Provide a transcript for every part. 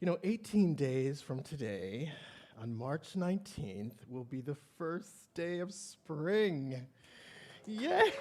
18 days from today, on March 19th, will be the first day of spring. Yay!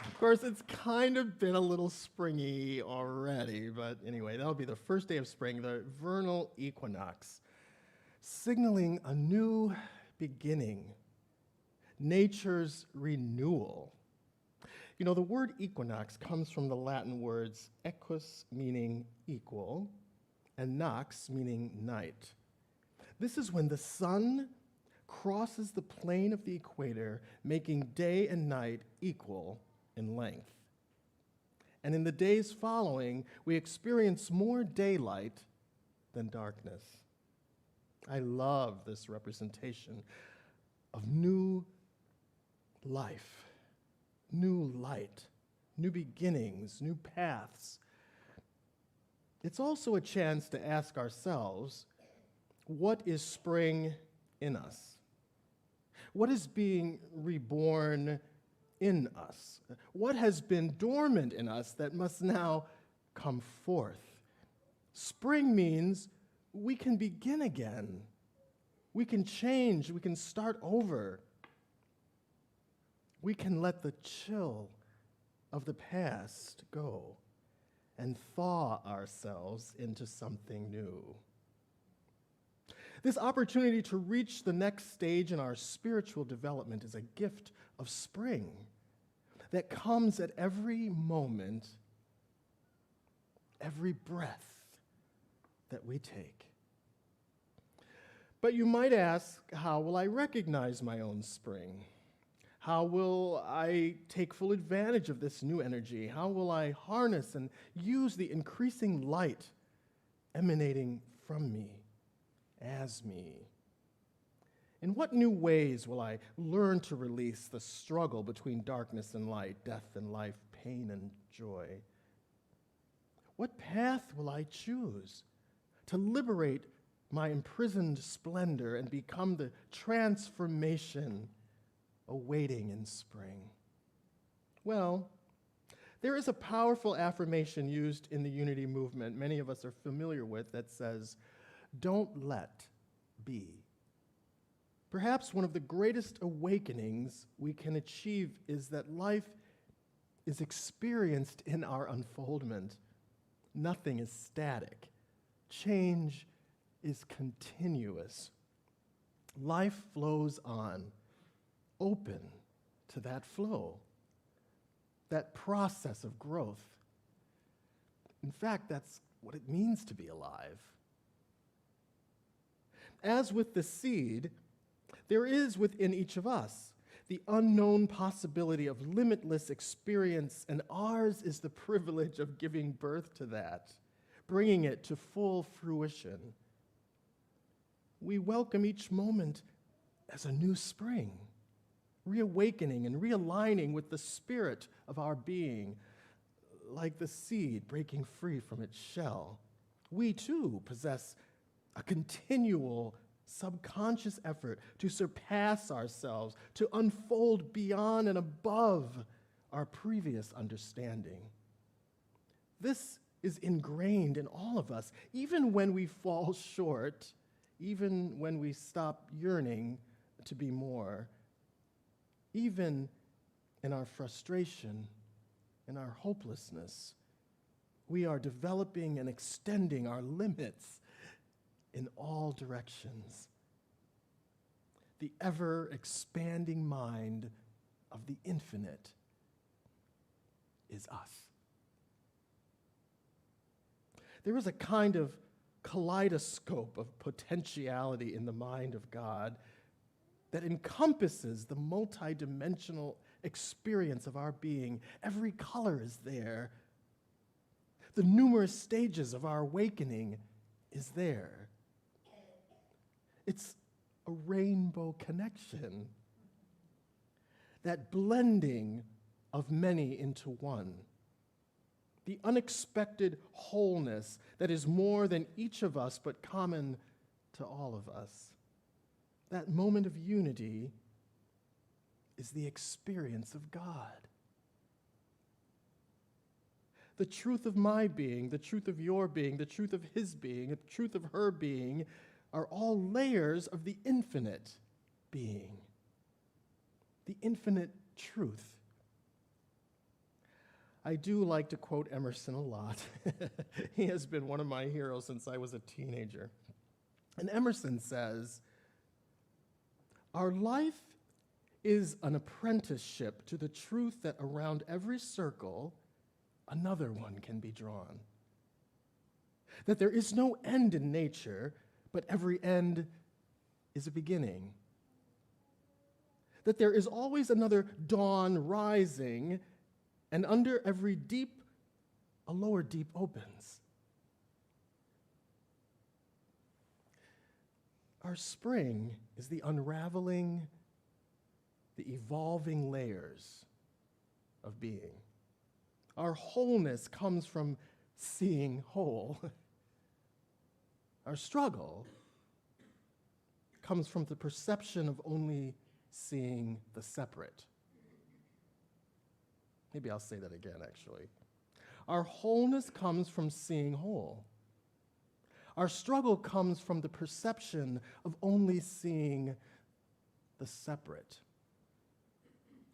Of course, it's kind of been a little springy already, but anyway, that'll be the first day of spring, the vernal equinox, signaling a new beginning, nature's renewal. The word equinox comes from the Latin words equus, meaning equal, and nox, meaning night. This is when the sun crosses the plane of the equator, making day and night equal in length. And in the days following, we experience more daylight than darkness. I love this representation of new life, new light, new beginnings, new paths. It's also a chance to ask ourselves, what is spring in us? What is being reborn in us? What has been dormant in us that must now come forth? Spring means we can begin again. We can change. We can start over. We can let the chill of the past go and thaw ourselves into something new. This opportunity to reach the next stage in our spiritual development is a gift of spring that comes at every moment, every breath that we take. But you might ask, how will I recognize my own spring? How will I take full advantage of this new energy? How will I harness and use the increasing light emanating from me, as me? In what new ways will I learn to release the struggle between darkness and light, death and life, pain and joy? What path will I choose to liberate my imprisoned splendor and become the transformation awaiting in spring? Well, there is a powerful affirmation used in the Unity movement many of us are familiar with that says, "Don't let be." Perhaps one of the greatest awakenings we can achieve is that life is experienced in our unfoldment. Nothing is static. Change is continuous. Life flows on, open to that flow, that process of growth. In fact, that's what it means to be alive. As with the seed, there is within each of us the unknown possibility of limitless experience, and ours is the privilege of giving birth to that, bringing it to full fruition. We welcome each moment as a new spring, reawakening and realigning with the spirit of our being, like the seed breaking free from its shell. We too possess a continual subconscious effort to surpass ourselves, to unfold beyond and above our previous understanding. This is ingrained in all of us, even when we fall short, even when we stop yearning to be more, even in our frustration, in our hopelessness. We are developing and extending our limits in all directions. The ever-expanding mind of the infinite is us. There is a kind of kaleidoscope of potentiality in the mind of God that encompasses the multidimensional experience of our being. Every color is there. The numerous stages of our awakening is there. It's a rainbow connection, that blending of many into one, the unexpected wholeness that is more than each of us but common to all of us. That moment of unity is the experience of God. The truth of my being, the truth of your being, the truth of his being, the truth of her being are all layers of the infinite being, the infinite truth. I do like to quote Emerson a lot. He has been one of my heroes since I was a teenager. And Emerson says, "Our life is an apprenticeship to the truth that around every circle, another one can be drawn. That there is no end in nature, but every end is a beginning. That there is always another dawn rising, and under every deep, a lower deep opens." Our spring is the unraveling, the evolving layers of being. Our wholeness comes from seeing whole. Our struggle comes from the perception of only seeing the separate. Maybe I'll say that again, actually. Our wholeness comes from seeing whole. Our struggle comes from the perception of only seeing the separate.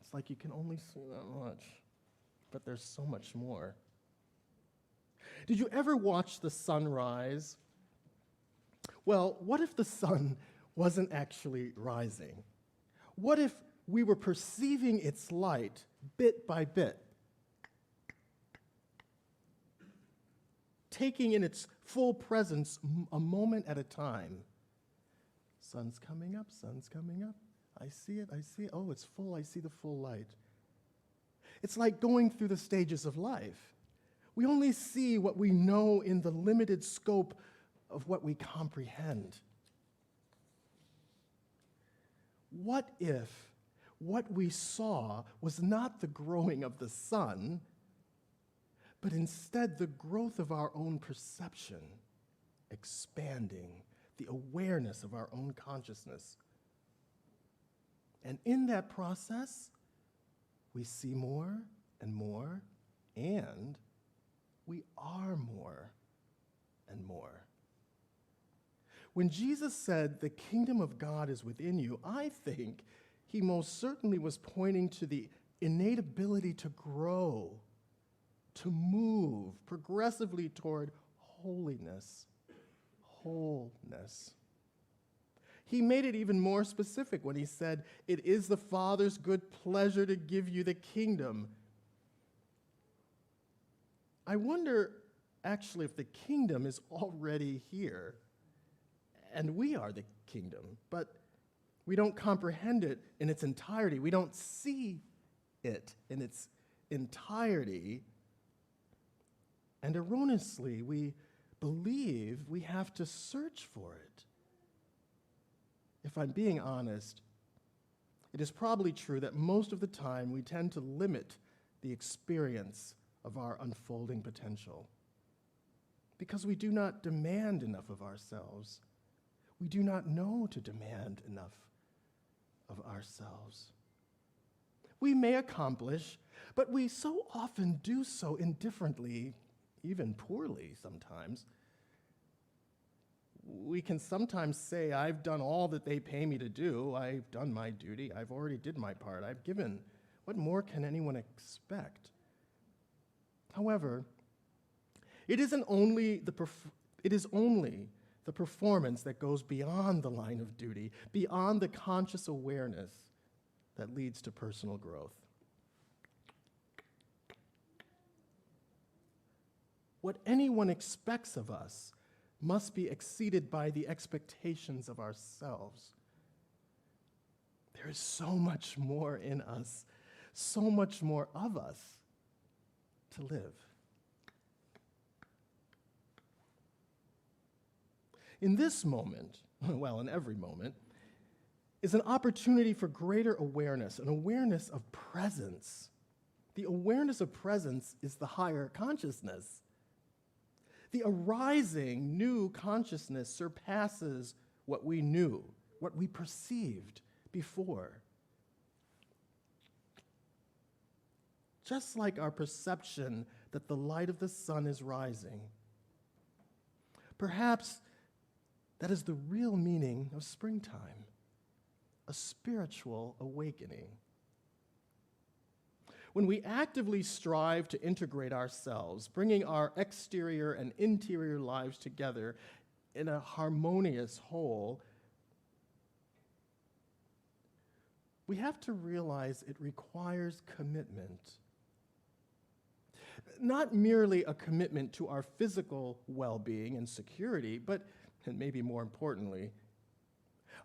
It's like you can only see that much, but there's so much more. Did you ever watch the sunrise? Well, what if the sun wasn't actually rising? What if we were perceiving its light bit by bit, taking in its full presence a moment at a time? Sun's coming up, sun's coming up. I see it, I see it. Oh, it's full, I see the full light. It's like going through the stages of life. We only see what we know in the limited scope of what we comprehend. What if what we saw was not the growing of the sun, but instead the growth of our own perception, expanding the awareness of our own consciousness? And in that process, we see more and more, and we are more and more. When Jesus said, "The kingdom of God is within you," I think he most certainly was pointing to the innate ability to grow, to move progressively toward holiness, wholeness. He made it even more specific when he said, "It is the Father's good pleasure to give you the kingdom." I wonder, actually, if the kingdom is already here, and we are the kingdom, but we don't comprehend it in its entirety. We don't see it in its entirety, and erroneously, we believe we have to search for it. If I'm being honest, it is probably true that most of the time we tend to limit the experience of our unfolding potential because we do not demand enough of ourselves. We do not know to demand enough of ourselves. We may accomplish, but we so often do so indifferently, even poorly sometimes. We can sometimes say, "I've done all that they pay me to do. I've done my duty. I've already did my part. I've given. What more can anyone expect?" However, it is only the performance that goes beyond the line of duty, beyond the conscious awareness that leads to personal growth. What anyone expects of us must be exceeded by the expectations of ourselves. There is so much more in us, so much more of us to live. In this moment, well, in every moment, is an opportunity for greater awareness, an awareness of presence. The awareness of presence is the higher consciousness. The arising new consciousness surpasses what we knew, what we perceived before. Just like our perception that the light of the sun is rising. Perhaps that is the real meaning of springtime, a spiritual awakening. When we actively strive to integrate ourselves, bringing our exterior and interior lives together in a harmonious whole, we have to realize it requires commitment. Not merely a commitment to our physical well-being and security, but, and maybe more importantly,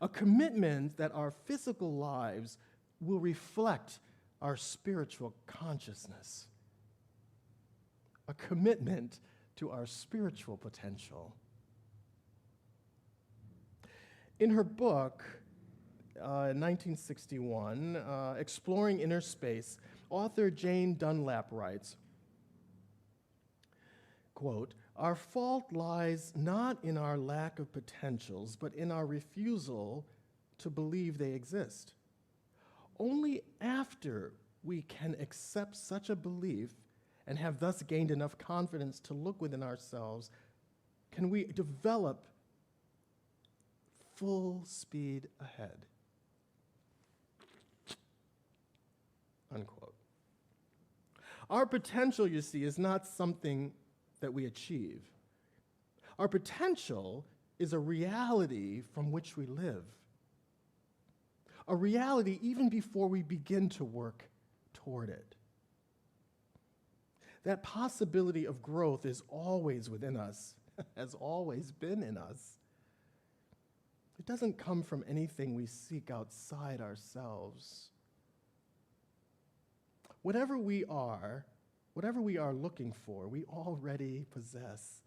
a commitment that our physical lives will reflect our spiritual consciousness. A commitment to our spiritual potential. In her book, in 1961, Exploring Inner Space, author Jane Dunlap writes, quote, "Our fault lies not in our lack of potentials, but in our refusal to believe they exist. Only after we can accept such a belief and have thus gained enough confidence to look within ourselves can we develop full speed ahead." Unquote. Our potential, you see, is not something that we achieve. Our potential is a reality from which we live. A reality even before we begin to work toward it. That possibility of growth is always within us, has always been in us. It doesn't come from anything we seek outside ourselves. Whatever we are looking for, we already possess.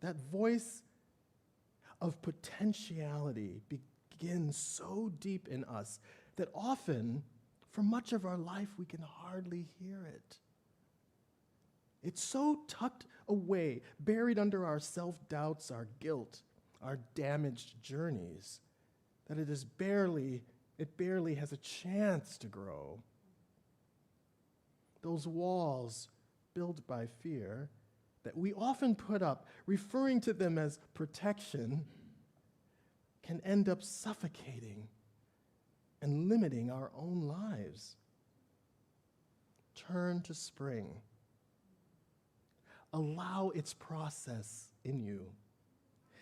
That voice of potentiality begins so deep in us that often, for much of our life, we can hardly hear it. It's so tucked away, buried under our self-doubts, our guilt, our damaged journeys, that it barely has a chance to grow. Those walls built by fear that we often put up, referring to them as protection, can end up suffocating and limiting our own lives. Turn to spring. Allow its process in you.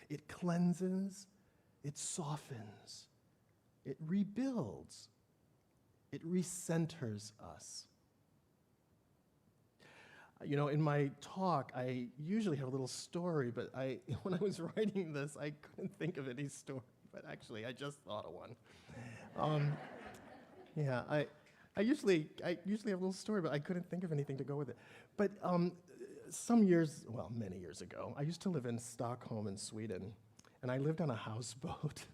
It cleanses, it softens, it rebuilds, it recenters us. You know, in my talk, I usually have a little story, but when I was writing this, I couldn't think of any story, but actually, I just thought of one. I usually have a little story, but I couldn't think of anything to go with it. But many years ago, I used to live in Stockholm in Sweden, and I lived on a houseboat.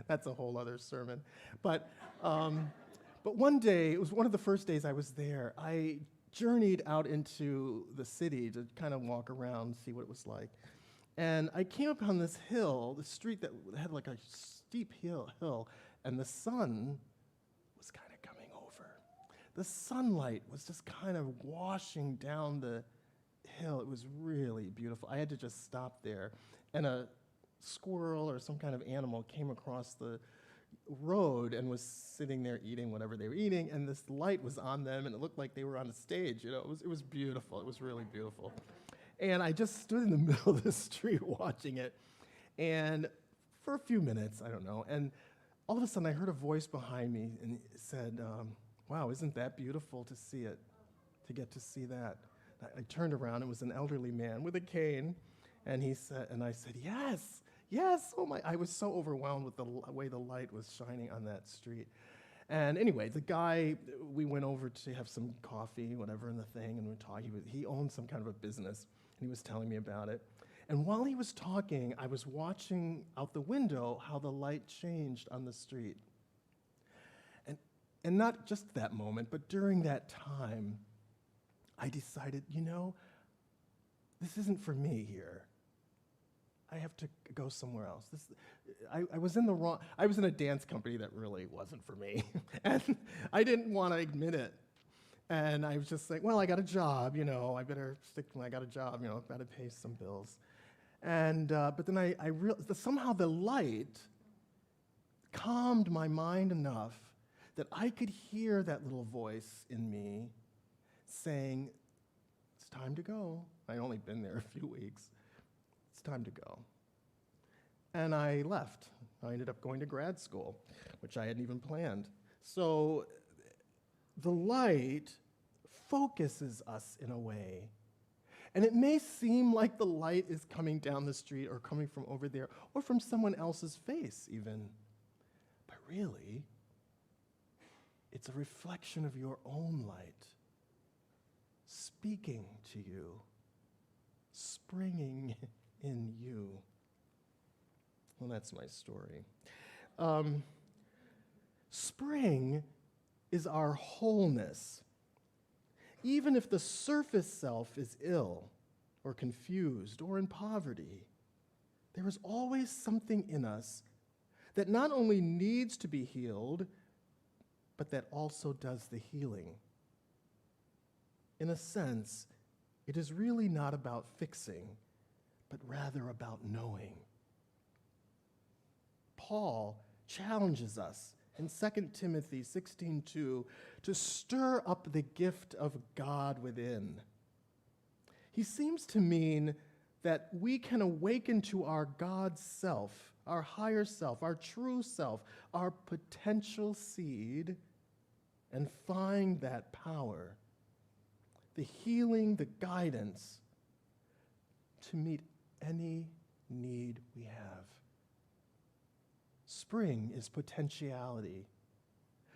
That's a whole other sermon. But one day, it was one of the first days I was there, I journeyed out into the city to kind of walk around, see what it was like. And I came upon this hill, the street that had like a steep hill, and the sun was kind of coming over. The sunlight was just kind of washing down the hill. It was really beautiful. I had to just stop there. And a squirrel or some kind of animal came across the road and was sitting there eating whatever they were eating, and this light was on them, and it looked like they were on a stage. You know, it was beautiful. It was really beautiful. And I just stood in the middle of the street watching it, and for a few minutes, I don't know, and all of a sudden I heard a voice behind me, and it said, wow, isn't that beautiful to see it, to get to see that? I turned around, it was an elderly man with a cane, and I said, yes, oh my, I was so overwhelmed with the way the light was shining on that street. And anyway, the guy, we went over to have some coffee, whatever, in the thing, and we were talking. He owned some kind of a business, and he was telling me about it. And while he was talking, I was watching out the window how the light changed on the street. And not just that moment, but during that time, I decided, this isn't for me here. I have to go somewhere else. I was in a dance company that really wasn't for me, and I didn't want to admit it. And I was just like, well, I got a job, I better stick to I got a job, got to pay some bills. And but then I realized that somehow the light calmed my mind enough that I could hear that little voice in me saying, it's time to go. I'd only been there a few weeks. It's time to go. And I left. I ended up going to grad school, which I hadn't even planned. So the light focuses us in a way. And it may seem like the light is coming down the street or coming from over there or from someone else's face even. But really, it's a reflection of your own light speaking to you, springing in you. Well, that's my story. Spring is our wholeness. Even if the surface self is ill or confused or in poverty, there is always something in us that not only needs to be healed, but that also does the healing. In a sense, it is really not about fixing, but rather about knowing. Paul challenges us in 2 Timothy 16:2 to stir up the gift of God within. He seems to mean that we can awaken to our God self, our higher self, our true self, our potential seed, and find that power, the healing, the guidance to meet any need we have. Spring is potentiality.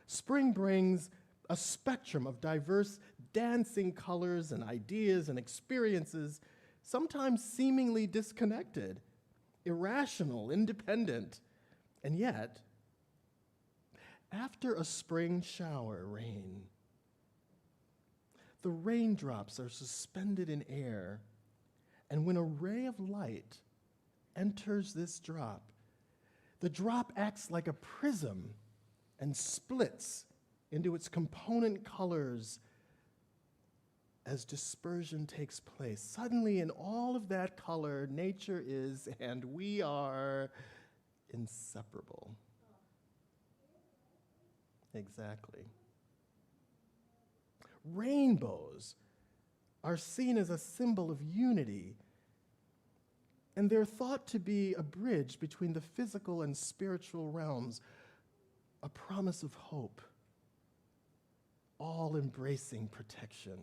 Spring brings a spectrum of diverse dancing colors and ideas and experiences, sometimes seemingly disconnected, irrational, independent. And yet, after a spring shower rain, the raindrops are suspended in air, and when a ray of light enters this drop, the drop acts like a prism and splits into its component colors as dispersion takes place. Suddenly, in all of that color, nature is, and we are, inseparable. Exactly. Rainbows are seen as a symbol of unity, and they're thought to be a bridge between the physical and spiritual realms, a promise of hope, all-embracing protection,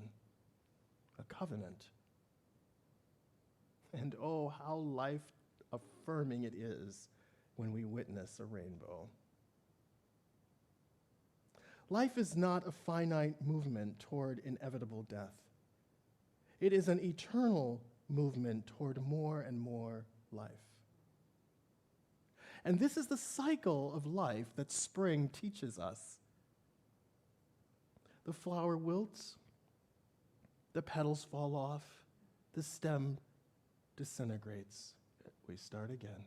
a covenant. And oh, how life-affirming it is when we witness a rainbow. Life is not a finite movement toward inevitable death. It is an eternal movement toward more and more life. And this is the cycle of life that spring teaches us. The flower wilts, the petals fall off, the stem disintegrates. We start again.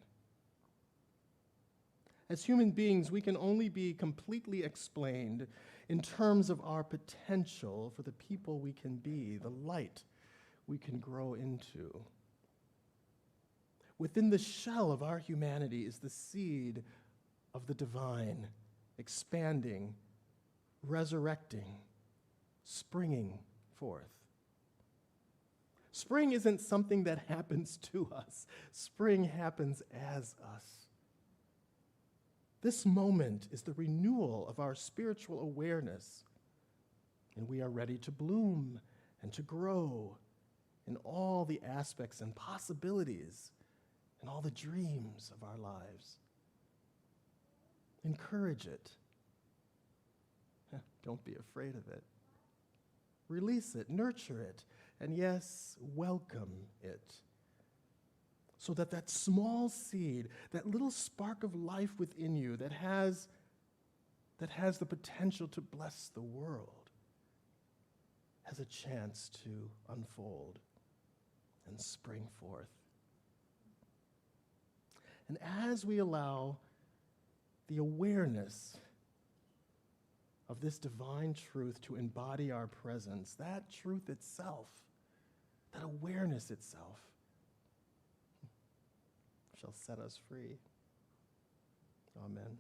As human beings, we can only be completely explained in terms of our potential for the people we can be, the light we can grow into. Within the shell of our humanity is the seed of the divine, expanding, resurrecting, springing forth. Spring isn't something that happens to us. Spring happens as us. This moment is the renewal of our spiritual awareness, and we are ready to bloom and to grow in all the aspects and possibilities and all the dreams of our lives. Encourage it. Don't be afraid of it. Release it, nurture it, and yes, welcome it. So that that small seed, that little spark of life within you that has the potential to bless the world has a chance to unfold and spring forth. And as we allow the awareness of this divine truth to embody our presence, that truth itself, that awareness itself, shall set us free. Amen.